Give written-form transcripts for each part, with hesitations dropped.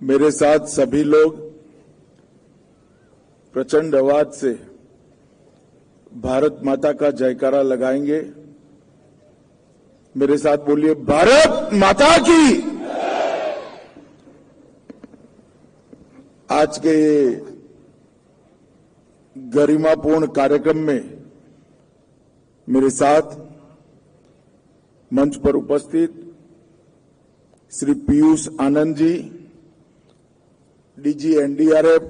मेरे साथ सभी लोग प्रचंड आवाज से भारत माता का जयकारा लगाएंगे। मेरे साथ बोलिए, भारत माता की। आज के गरिमापूर्ण कार्यक्रम में मेरे साथ मंच पर उपस्थित श्री पीयूष आनंद जी, डीजी एनडीआरएफ,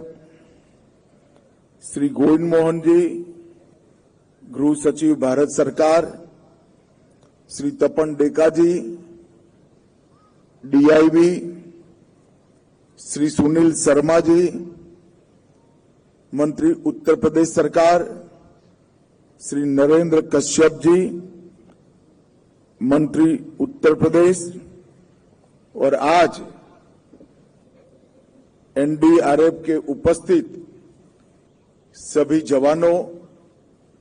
श्री गोविंद मोहन जी, गृह सचिव भारत सरकार, श्री तपन डेका जी, डीआईबी, श्री सुनील शर्मा जी, मंत्री उत्तर प्रदेश सरकार, श्री नरेंद्र कश्यप जी, मंत्री उत्तर प्रदेश, और आज एनडीआरएफ के उपस्थित सभी जवानों,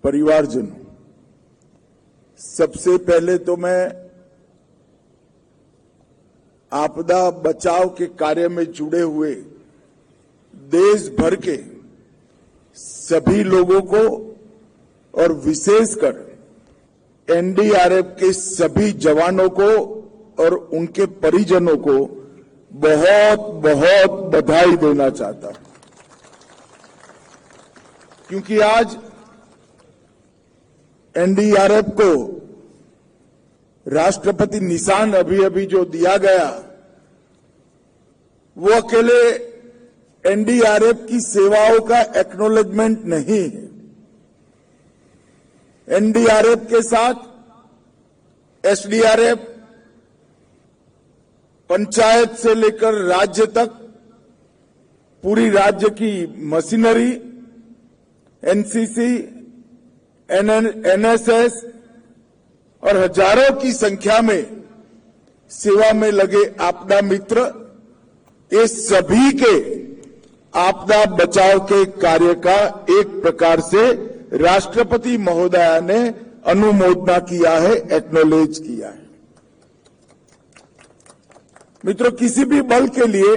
परिवारजनों, सबसे पहले तो मैं आपदा बचाव के कार्य में जुड़े हुए देश भर के सभी लोगों को और विशेषकर एनडीआरएफ के सभी जवानों को और उनके परिजनों को बहुत बहुत बधाई देना चाहता हूं, क्योंकि आज एनडीआरएफ को राष्ट्रपति निशान अभी जो दिया गया, वो अकेले एनडीआरएफ की सेवाओं का एक्नॉलेजमेंट नहीं है। एनडीआरएफ के साथ एसडीआरएफ, पंचायत से लेकर राज्य तक पूरी राज्य की मशीनरी, एनसीसी, एनएसएस और हजारों की संख्या में सेवा में लगे आपदा मित्र, ये सभी के आपदा बचाव के कार्य का एक प्रकार से राष्ट्रपति महोदया ने अनुमोदना किया है, एक्नॉलेज किया है। मित्रों, किसी भी बल के लिए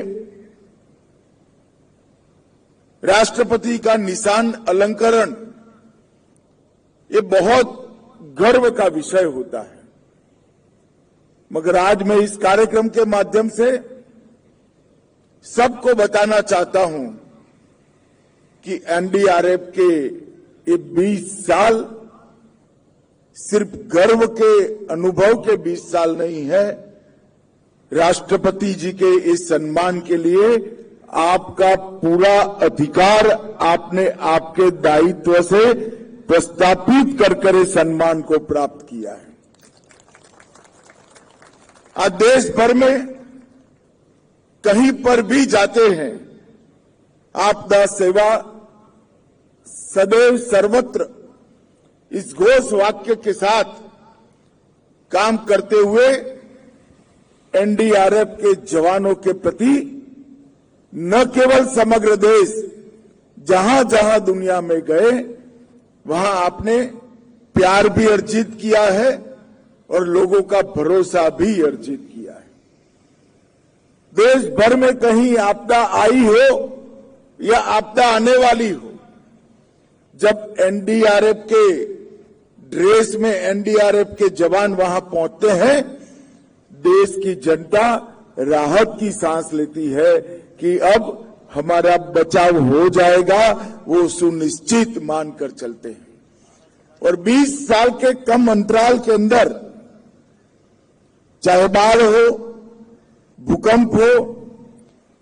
राष्ट्रपति का निशान अलंकरण ये बहुत गर्व का विषय होता है, मगर आज मैं इस कार्यक्रम के माध्यम से सबको बताना चाहता हूं कि एनडीआरएफ के ये 20 साल सिर्फ गर्व के अनुभव के 20 साल नहीं है। राष्ट्रपति जी के इस सम्मान के लिए आपका पूरा अधिकार आपने आपके दायित्व से प्रस्थापित कर इस सम्मान को प्राप्त किया है। आज देश भर में कहीं पर भी जाते हैं, आपदा सेवा सदैव सर्वत्र इस घोष वाक्य के साथ काम करते हुए एनडीआरएफ के जवानों के प्रति न केवल समग्र देश, जहां जहां दुनिया में गए वहां आपने प्यार भी अर्जित किया है और लोगों का भरोसा भी अर्जित किया है। देश भर में कहीं आपदा आई हो या आपदा आने वाली हो, जब एनडीआरएफ के ड्रेस में एनडीआरएफ के जवान वहां पहुंचते हैं, देश की जनता राहत की सांस लेती है कि अब हमारा बचाव हो जाएगा, वो सुनिश्चित मानकर चलते हैं। और 20 साल के कम अंतराल के अंदर, चाहे बाढ़ हो, भूकंप हो,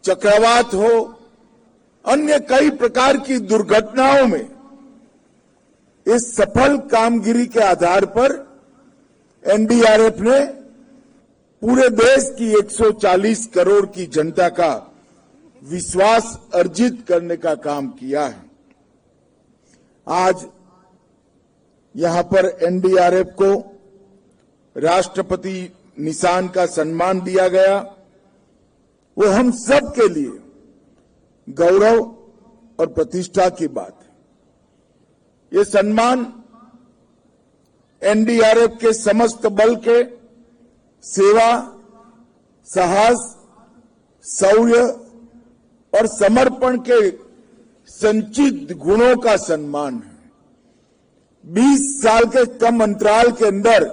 चक्रवात हो, अन्य कई प्रकार की दुर्घटनाओं में इस सफल कामगिरी के आधार पर एनडीआरएफ ने पूरे देश की 140 करोड़ की जनता का विश्वास अर्जित करने का काम किया है। आज यहां पर एनडीआरएफ को राष्ट्रपति निशान का सम्मान दिया गया, वो हम सब के लिए गौरव और प्रतिष्ठा की बात है। ये सम्मान एनडीआरएफ के समस्त बल के सेवा, साहस, शौर्य और समर्पण के संचित गुणों का सम्मान है। 20 साल के कम अंतराल के अंदर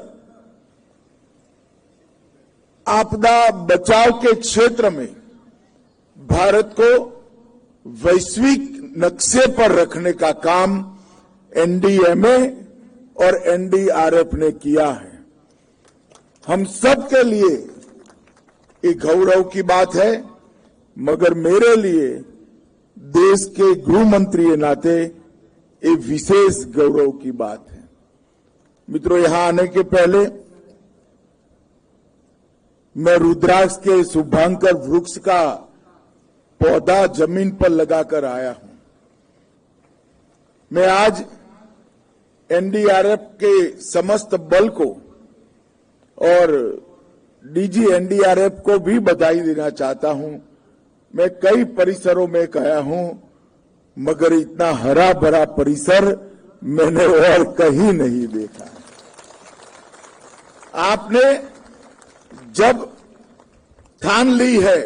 आपदा बचाव के क्षेत्र में भारत को वैश्विक नक्शे पर रखने का काम एनडीएमए और एनडीआरएफ ने किया है। हम सब के लिए ये गौरव की बात है, मगर मेरे लिए देश के गृह मंत्री के नाते ये विशेष गौरव की बात है। मित्रों, यहां आने के पहले मैं रुद्राक्ष के शुभांकर वृक्ष का पौधा जमीन पर लगाकर आया हूं। मैं आज एनडीआरएफ के समस्त बल को और डीजी एनडीआरएफ को भी बधाई देना चाहता हूं। मैं कई परिसरों में गया हूं, मगर इतना हरा भरा परिसर मैंने और कहीं नहीं देखा। आपने जब ठान ली है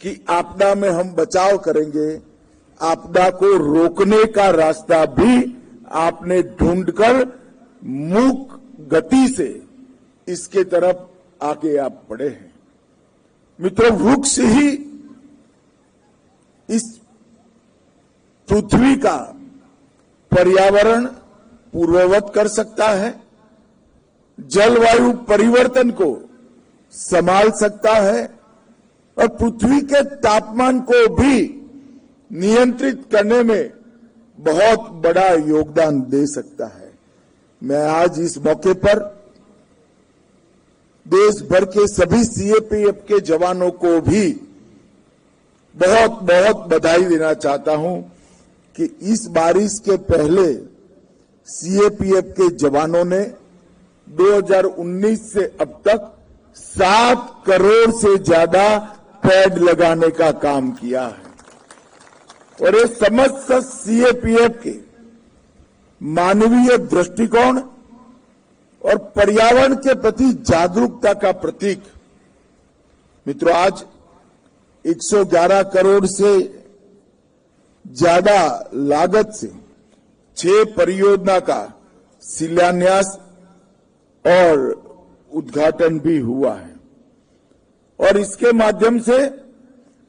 कि आपदा में हम बचाव करेंगे, आपदा को रोकने का रास्ता भी आपने ढूंढकर मूक गति से इसके तरफ आगे आप बढ़े हैं। मित्रों, वृक्ष ही इस पृथ्वी का पर्यावरण पूर्ववत कर सकता है, जलवायु परिवर्तन को संभाल सकता है और पृथ्वी के तापमान को भी नियंत्रित करने में बहुत बड़ा योगदान दे सकता है। मैं आज इस मौके पर देश भर के सभी सीएपीएफ के जवानों को भी बहुत बहुत बधाई देना चाहता हूं कि इस बारिश के पहले सीएपीएफ के जवानों ने 2019 से अब तक 7 करोड़ से ज्यादा पेड़ लगाने का काम किया है और ये समस्त सीएपीएफ के मानवीय दृष्टिकोण और पर्यावरण के प्रति जागरूकता का प्रतीक। मित्रों, आज 111 करोड़ से ज्यादा लागत से 6 परियोजना का शिलान्यास और उद्घाटन भी हुआ है और इसके माध्यम से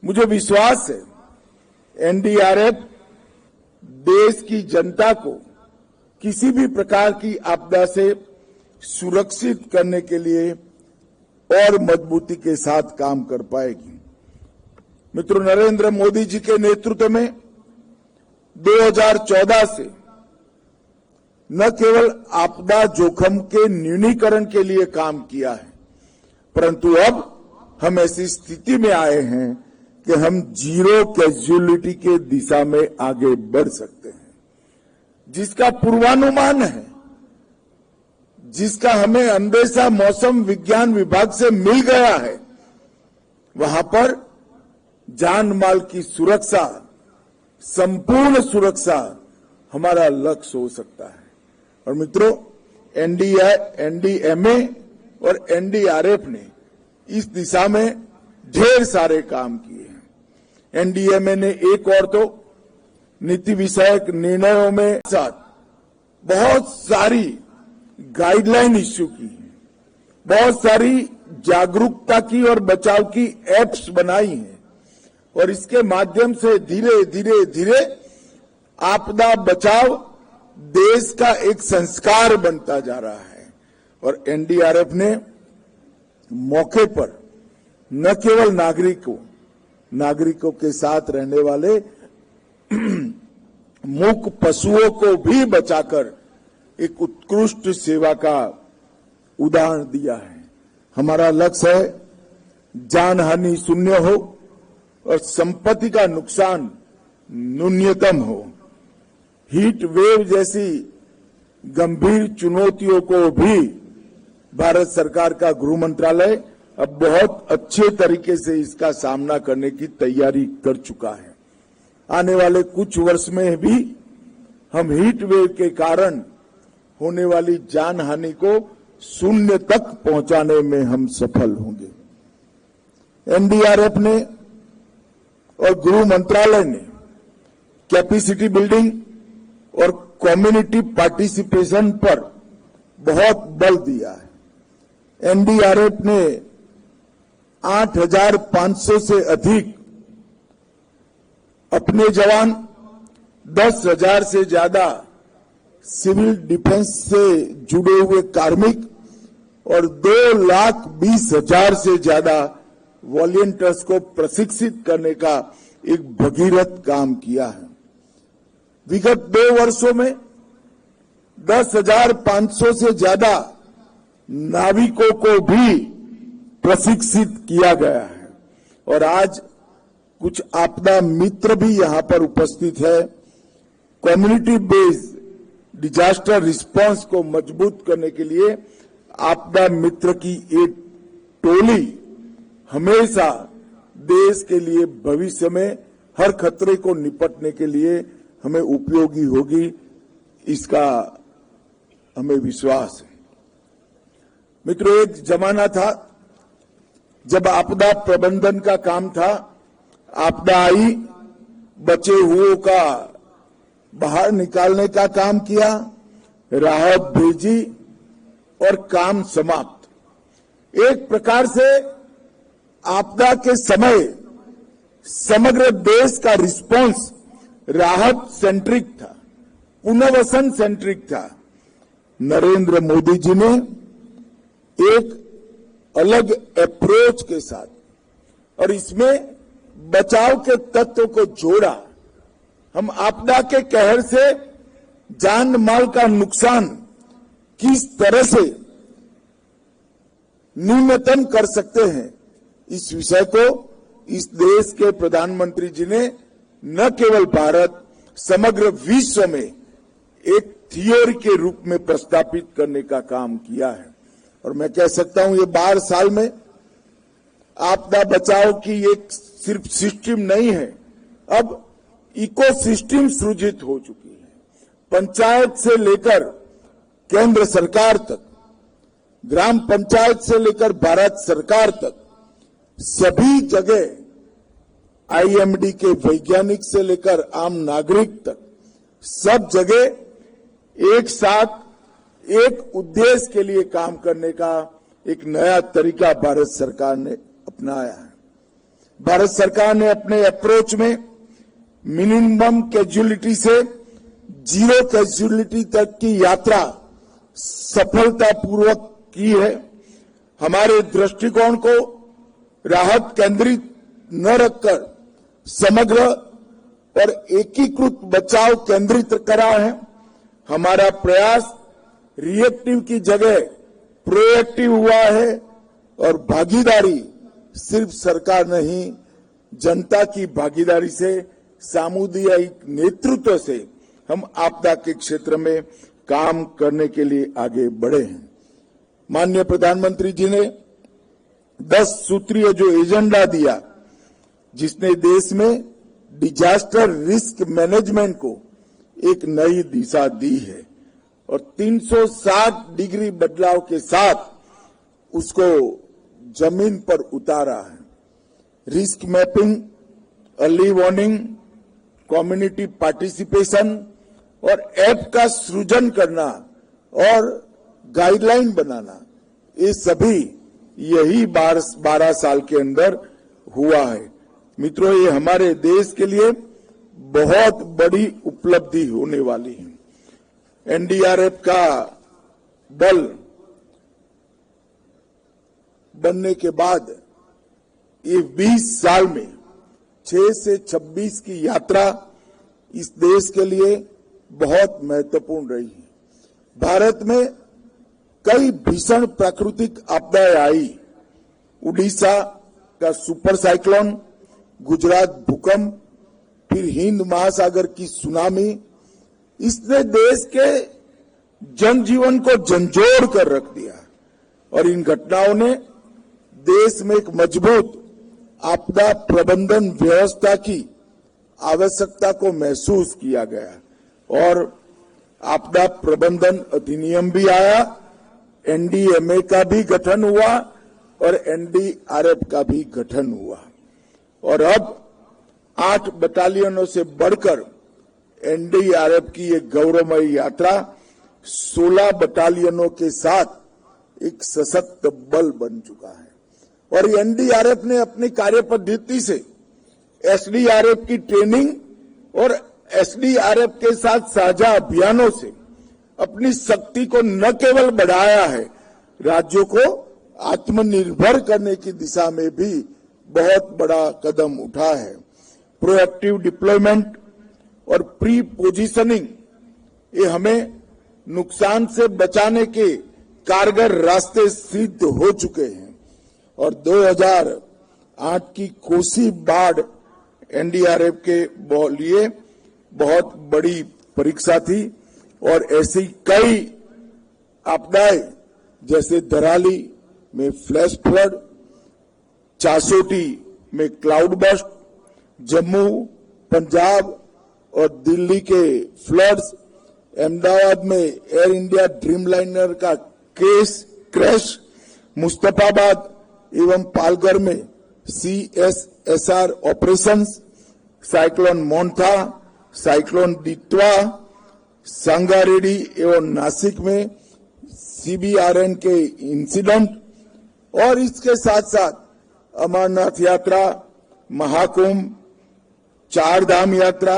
मुझे विश्वास है एनडीआरएफ देश की जनता को किसी भी प्रकार की आपदा से सुरक्षित करने के लिए और मजबूती के साथ काम कर पाएगी। मित्रों, नरेंद्र मोदी जी के नेतृत्व में 2014 से न केवल आपदा जोखिम के न्यूनीकरण के लिए काम किया है, परंतु अब हम ऐसी स्थिति में आए हैं कि हम जीरो कैजुअलिटी के दिशा में आगे बढ़ सकते हैं, जिसका पूर्वानुमान है, जिसका हमें अंदेशा मौसम विज्ञान विभाग से मिल गया है। वहां पर जान माल की सुरक्षा, संपूर्ण सुरक्षा हमारा लक्ष्य हो सकता है। और मित्रों, एनडीएमए और एनडीआरएफ ने इस दिशा में ढेर सारे काम किए हैं। एनडीएमए ने एक और तो नीति विषयक निर्णयों में साथ बहुत सारी गाइडलाइन इश्यू की है, बहुत सारी जागरूकता की और बचाव की एप्स बनाई हैं और इसके माध्यम से धीरे धीरे धीरे आपदा बचाव देश का एक संस्कार बनता जा रहा है। और एनडीआरएफ ने मौके पर न केवल नागरिकों के साथ रहने वाले मूक पशुओं को भी बचाकर एक उत्कृष्ट सेवा का उदाहरण दिया है। हमारा लक्ष्य है जान हानि शून्य हो और संपत्ति का नुकसान न्यूनतम हो। हीट वेव जैसी गंभीर चुनौतियों को भी भारत सरकार का गृह मंत्रालय अब बहुत अच्छे तरीके से इसका सामना करने की तैयारी कर चुका है। आने वाले कुछ वर्ष में भी हम हीट वेव के कारण होने वाली जान हानि को शून्य तक पहुंचाने में हम सफल होंगे। एनडीआरएफ ने और गृह मंत्रालय ने कैपेसिटी बिल्डिंग और कम्युनिटी पार्टिसिपेशन पर बहुत बल दिया है। एनडीआरएफ ने 8,500 से अधिक अपने जवान, 10,000 से ज्यादा सिविल डिफेंस से जुड़े हुए कार्मिक और 2,20,000 से ज्यादा वॉलंटियर्स को प्रशिक्षित करने का एक भगीरथ काम किया है। विगत 2 वर्षों में 10,500 से ज्यादा नाविकों को भी प्रशिक्षित किया गया है और आज कुछ आपदा मित्र भी यहां पर उपस्थित है। कम्युनिटी बेस्ड डिजास्टर रिस्पांस को मजबूत करने के लिए आपदा मित्र की एक टोली हमेशा देश के लिए भविष्य में हर खतरे को निपटने के लिए हमें उपयोगी होगी, इसका हमें विश्वास है। मित्रों, एक जमाना था जब आपदा प्रबंधन का काम था। आपदा आई, बचे हुओं का बाहर निकालने का काम किया, राहत भेजी और काम समाप्त। एक प्रकार से आपदा के समय समग्र देश का रिस्पांस राहत सेंट्रिक था, पुनर्वसन सेंट्रिक था। नरेंद्र मोदी जी ने एक अलग अप्रोच के साथ और इसमें बचाव के तत्व को जोड़ा। हम आपदा के कहर से जान माल का नुकसान किस तरह से न्यूनतम कर सकते हैं, इस विषय को इस देश के प्रधानमंत्री जी ने न केवल भारत, समग्र विश्व में एक थियोरी के रूप में प्रस्तापित करने का काम किया है। और मैं कह सकता हूं, ये 12 साल में आपदा बचाव की एक सिर्फ सिस्टम नहीं है, अब इकोसिस्टम सृजित हो चुकी है। पंचायत से लेकर केंद्र सरकार तक, ग्राम पंचायत से लेकर भारत सरकार तक, सभी जगह आईएमडी के वैज्ञानिक से लेकर आम नागरिक तक, सब जगह एक साथ एक उद्देश्य के लिए काम करने का एक नया तरीका भारत सरकार ने अपनाया है। भारत सरकार ने अपने अप्रोच में मिनिमम कैजुअलिटी से जीरो कैजुअलिटी तक की यात्रा सफलतापूर्वक की है। हमारे दृष्टिकोण को राहत केंद्रित न रखकर समग्र और एकीकृत बचाव केंद्रित करा है। हमारा प्रयास रिएक्टिव की जगह प्रोएक्टिव हुआ है और भागीदारी सिर्फ सरकार नहीं, जनता की भागीदारी से, सामुदायिक नेतृत्व से हम आपदा के क्षेत्र में काम करने के लिए आगे बढ़े हैं। माननीय प्रधानमंत्री जी ने 10 सूत्रीय जो एजेंडा दिया, जिसने देश में डिजास्टर रिस्क मैनेजमेंट को एक नई दिशा दी है और 360 डिग्री बदलाव के साथ उसको जमीन पर उतारा है। Risk mapping, early warning, community participation और ऐप का सृजन करना और गाइडलाइन बनाना, ये सभी यही 12 साल के अंदर हुआ है। मित्रों, ये हमारे देश के लिए बहुत बड़ी उपलब्धि होने वाली है। एनडीआरएफ का बल बनने के बाद ये 20 साल में 6 से 26 की यात्रा इस देश के लिए बहुत महत्वपूर्ण रही है। भारत में कई भीषण प्राकृतिक आपदाएं आई। उड़ीसा का सुपर साइक्लोन, गुजरात भूकंप, फिर हिंद महासागर की सुनामी, इसने देश के जनजीवन को झंझोड़ कर रख दिया और इन घटनाओं ने देश में एक मजबूत आपदा प्रबंधन व्यवस्था की आवश्यकता को महसूस किया गया और आपदा प्रबंधन अधिनियम भी आया, एनडीएमए का भी गठन हुआ और एनडीआरएफ का भी गठन हुआ और अब 8 बटालियनों से बढ़कर एनडीआरएफ की एक गौरवमयी यात्रा 16 बटालियनों के साथ एक सशक्त बल बन चुका है। और एनडीआरएफ ने अपनी कार्य पद्धति से एसडीआरएफ की ट्रेनिंग और एसडीआरएफ के साथ साझा अभियानों से अपनी शक्ति को न केवल बढ़ाया है, राज्यों को आत्मनिर्भर करने की दिशा में भी बहुत बड़ा कदम उठा है। प्रोएक्टिव डिप्लॉयमेंट और प्री पोजीशनिंग ये हमें नुकसान से बचाने के कारगर रास्ते सिद्ध हो चुके हैं। और 2008 की कोसी बाढ़ एनडीआरएफ के लिए बहुत बड़ी परीक्षा थी और ऐसी कई आपदाएं जैसे धराली में फ्लैश फ्लड, चासोटी में क्लाउड बस्ट, जम्मू, पंजाब और दिल्ली के फ्लड्स, अहमदाबाद में एयर इंडिया ड्रीमलाइनर का क्रैश, मुस्तफाबाद एवं पालघर में CSSR operations, cyclone Montha, cyclone Ditwah, Sangareddy एवं नासिक में CBRN के इंसिडेंट और इसके साथ साथ अमरनाथ यात्रा, महाकुंभ, चार धाम यात्रा,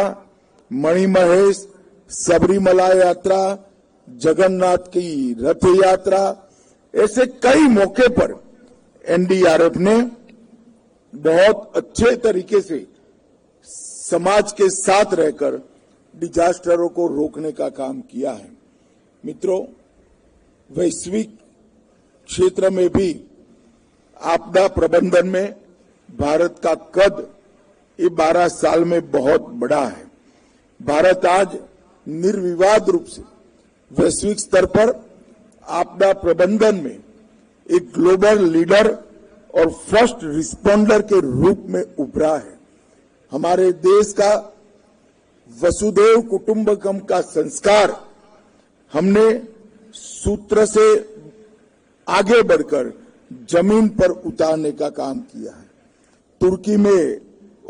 मणिमहेश, सबरीमला यात्रा, जगन्नाथ की रथ यात्रा, ऐसे कई मौके पर एनडीआरएफ ने बहुत अच्छे तरीके से समाज के साथ रहकर डिजास्टरों को रोकने का काम किया है। मित्रों, वैश्विक क्षेत्र में भी आपदा प्रबंधन में भारत का कद ये 12 साल में बहुत बड़ा है। भारत आज निर्विवाद रूप से वैश्विक स्तर पर आपदा प्रबंधन में एक ग्लोबल लीडर और फर्स्ट रिस्पोंडर के रूप में उभरा है। हमारे देश का वसुधैव कुटुंबकम का संस्कार हमने सूत्र से आगे बढ़कर जमीन पर उतारने का काम किया है। तुर्की में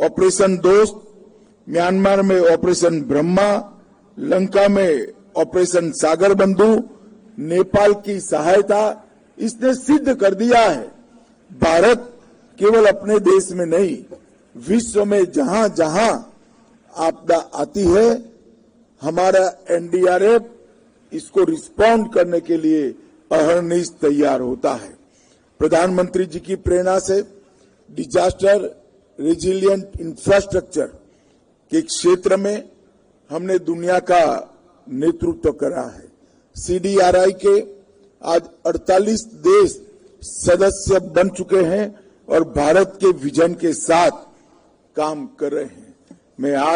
ऑपरेशन दोस्त, म्यांमार में ऑपरेशन ब्रह्मा, लंका में ऑपरेशन सागर बंधु, नेपाल की सहायता, इसने सिद्ध कर दिया है भारत केवल अपने देश में नहीं, विश्व में जहां जहां आपदा आती है हमारा एनडीआरएफ इसको रिस्पॉन्ड करने के लिए अहर्निश तैयार होता है। प्रधानमंत्री जी की प्रेरणा से डिजास्टर रेजिलिएंट इंफ्रास्ट्रक्चर के क्षेत्र में हमने दुनिया का नेतृत्व करा है। CDRI के आज 48 देश सदस्य बन चुके हैं और भारत के विजन के साथ काम कर रहे हैं। मैं आज